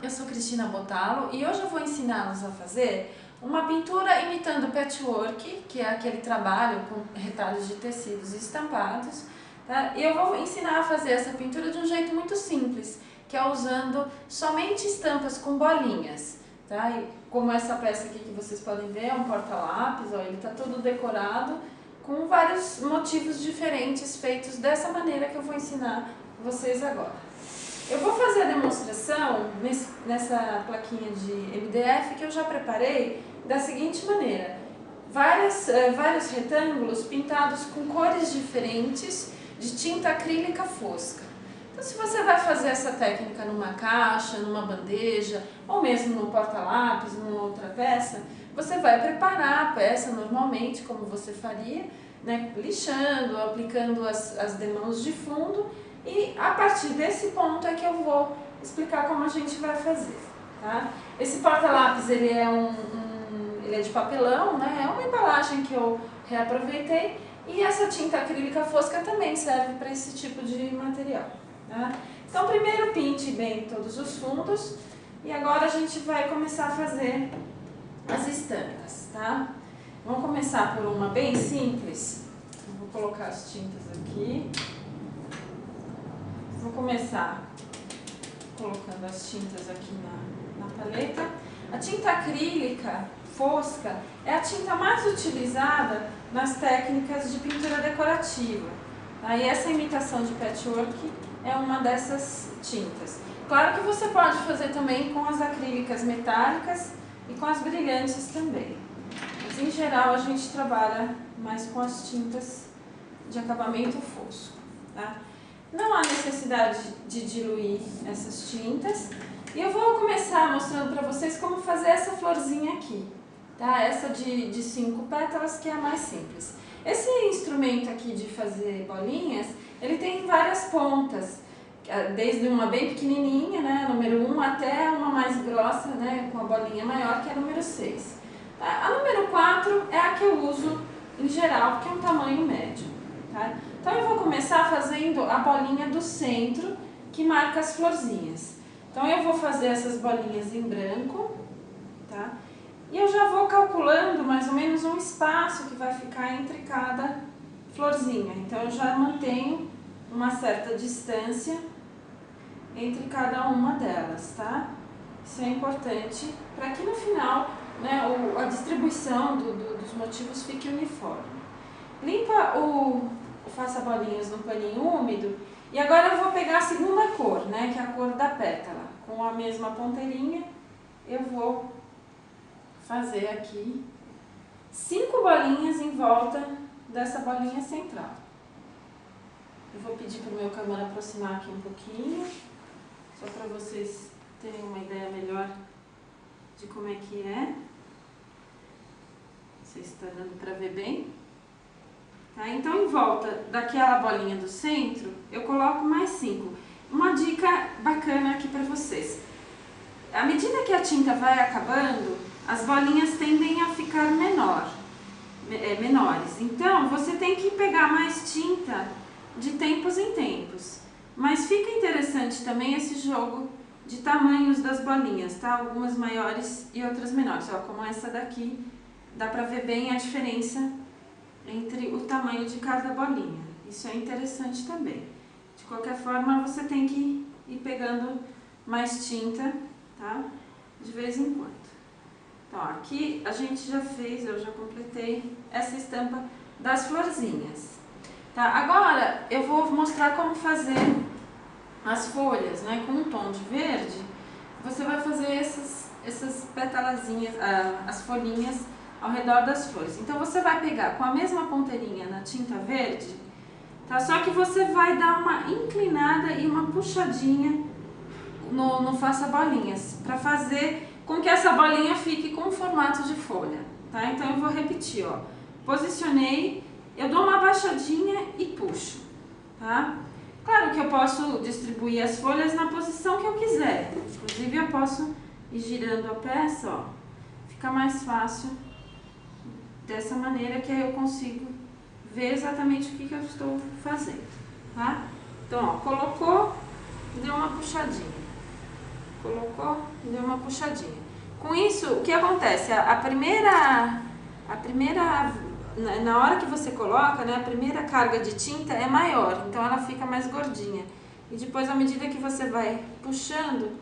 eu sou Cristina Botalo e hoje eu vou ensiná-los a fazer uma pintura imitando patchwork, que é aquele trabalho com retalhos de tecidos estampados, tá? E eu vou ensinar a fazer essa pintura de um jeito muito simples, que é usando somente estampas com bolinhas, tá? E como essa peça aqui que vocês podem ver, é um porta-lápis, ó, ele está todo decorado com vários motivos diferentes feitos dessa maneira que eu vou ensinar vocês agora. Eu vou fazer a demonstração nessa plaquinha de MDF que eu já preparei da seguinte maneira. Vários retângulos pintados com cores diferentes de tinta acrílica fosca. Então, se você vai fazer essa técnica numa caixa, numa bandeja, ou mesmo num porta-lápis, numa outra peça, você vai preparar a peça normalmente, como você faria, né, lixando, aplicando as demãos de fundo, e a partir desse ponto é que eu vou explicar como a gente vai fazer, tá? Esse porta-lápis, ele é de papelão, né? É uma embalagem que eu reaproveitei, e essa tinta acrílica fosca também serve para esse tipo de material, tá? Então, primeiro pinte bem todos os fundos, e agora a gente vai começar a fazer as estampas, tá? Vamos começar por uma bem simples. Eu vou colocar as tintas aqui. Vou começar colocando as tintas aqui na paleta. A tinta acrílica fosca é a tinta mais utilizada nas técnicas de pintura decorativa. Aí essa imitação de patchwork é uma dessas tintas. Claro que você pode fazer também com as acrílicas metálicas e com as brilhantes também. Mas em geral a gente trabalha mais com as tintas de acabamento fosco, tá? Não há necessidade de diluir essas tintas. E eu vou começar mostrando para vocês como fazer essa florzinha aqui, tá? Essa de 5 pétalas, que é a mais simples. Esse instrumento aqui de fazer bolinhas, ele tem várias pontas, desde uma bem pequenininha, né, número 1, até uma mais grossa, né, com a bolinha maior, que é a número 6. A número 4 é a que eu uso em geral, porque é um tamanho médio, tá? Então eu vou começar fazendo a bolinha do centro, que marca as florzinhas. Então eu vou fazer essas bolinhas em branco, tá? E eu já vou calculando mais ou menos um espaço que vai ficar entre cada florzinha. Então eu já mantenho uma certa distância entre cada uma delas, tá? Isso é importante para que no final, né, a distribuição dos motivos fique uniforme. Limpa faça bolinhas no paninho úmido, e agora eu vou pegar a segunda cor, né, que é a cor da pétala. Com a mesma ponteirinha, eu vou fazer aqui 5 bolinhas em volta dessa bolinha central. Eu vou pedir para o meu câmera aproximar aqui um pouquinho, só para vocês terem uma ideia melhor de como é que é. Não sei se está dando para ver bem. Tá? Então, em volta daquela bolinha do centro, eu coloco mais 5. Uma dica bacana aqui para vocês. À medida que a tinta vai acabando, as bolinhas tendem a ficar menores. Então, você tem que pegar mais tinta de tempos em tempos. Mas fica interessante também esse jogo de tamanhos das bolinhas, tá? Algumas maiores e outras menores. Ó, como essa daqui, dá para ver bem a diferença entre o tamanho de cada bolinha. Isso é interessante também. De qualquer forma, você tem que ir pegando mais tinta, tá? De vez em quando. Então, ó, aqui a gente já fez, eu já completei essa estampa das florzinhas. Tá? Agora, eu vou mostrar como fazer as folhas, né? Com um tom de verde, você vai fazer essas petalazinhas, as folhinhas ao redor das flores. Então, você vai pegar com a mesma ponteirinha na tinta verde, tá? Só que você vai dar uma inclinada e uma puxadinha no faça bolinhas, para fazer com que essa bolinha fique com o formato de folha, tá? Então, eu vou repetir, ó. Posicionei, eu dou uma baixadinha e puxo, tá? Claro que eu posso distribuir as folhas na posição que eu quiser. Inclusive, eu posso ir girando a peça, ó. Fica mais fácil dessa maneira, que aí eu consigo ver exatamente o que eu estou fazendo, tá? Então, ó, colocou, deu uma puxadinha. Colocou, deu uma puxadinha. Com isso, o que acontece? Na hora que você coloca, né, a primeira carga de tinta é maior, então ela fica mais gordinha. E depois, à medida que você vai puxando,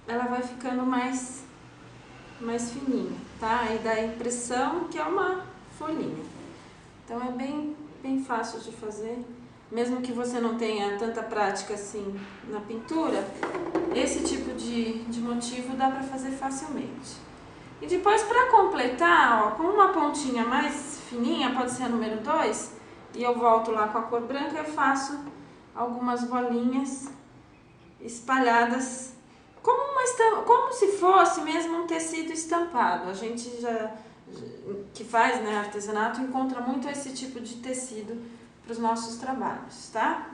ela vai ficando mais fininha, tá? Aí dá a impressão que é uma folhinha. Então é bem fácil de fazer. Mesmo que você não tenha tanta prática assim na pintura, esse tipo de motivo dá pra fazer facilmente. E depois, para completar, ó, com uma pontinha mais fininha, pode ser a número 2, e eu volto lá com a cor branca, eu faço algumas bolinhas espalhadas, como se fosse mesmo um tecido estampado. A gente que faz, né, artesanato encontra muito esse tipo de tecido para os nossos trabalhos, tá?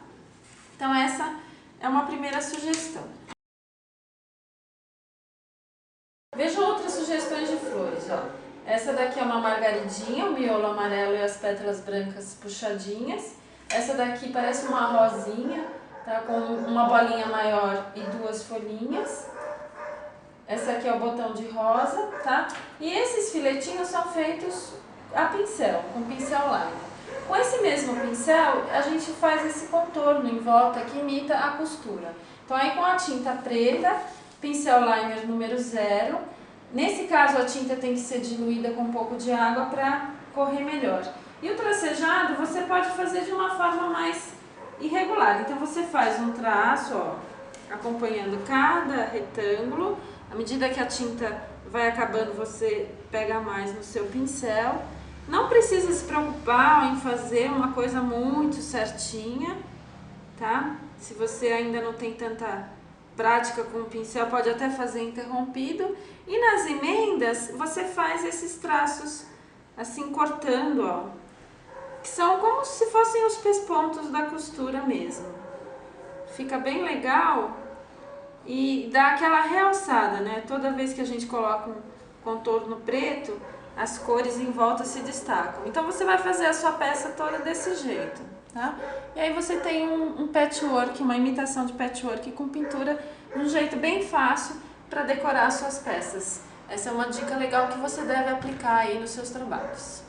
Então essa é uma primeira sugestão. Veja outras sugestões de flores, ó. Essa daqui é uma margaridinha, o miolo amarelo e as pétalas brancas puxadinhas. Essa daqui parece uma rosinha, tá? Com uma bolinha maior e 2 folhinhas. Essa aqui é o botão de rosa, tá? E esses filetinhos são feitos a pincel, com pincel liner. Com esse mesmo pincel, a gente faz esse contorno em volta que imita a costura. Então aí com a tinta preta, pincel liner número 0. Nesse caso a tinta tem que ser diluída com um pouco de água para correr melhor. E o tracejado você pode fazer de uma forma mais irregular. Então você faz um traço, ó, acompanhando cada retângulo. À medida que a tinta vai acabando, você pega mais no seu pincel. Não precisa se preocupar em fazer uma coisa muito certinha, tá? Se você ainda não tem tanta prática com o pincel, pode até fazer interrompido. E nas emendas, você faz esses traços assim, cortando, ó, que são como se fossem os pespontos da costura mesmo. Fica bem legal e dá aquela realçada, né? Toda vez que a gente coloca um contorno preto, as cores em volta se destacam. Então você vai fazer a sua peça toda desse jeito, tá? E aí você tem um patchwork, uma imitação de patchwork com pintura, um jeito bem fácil para decorar as suas peças. Essa é uma dica legal que você deve aplicar aí nos seus trabalhos.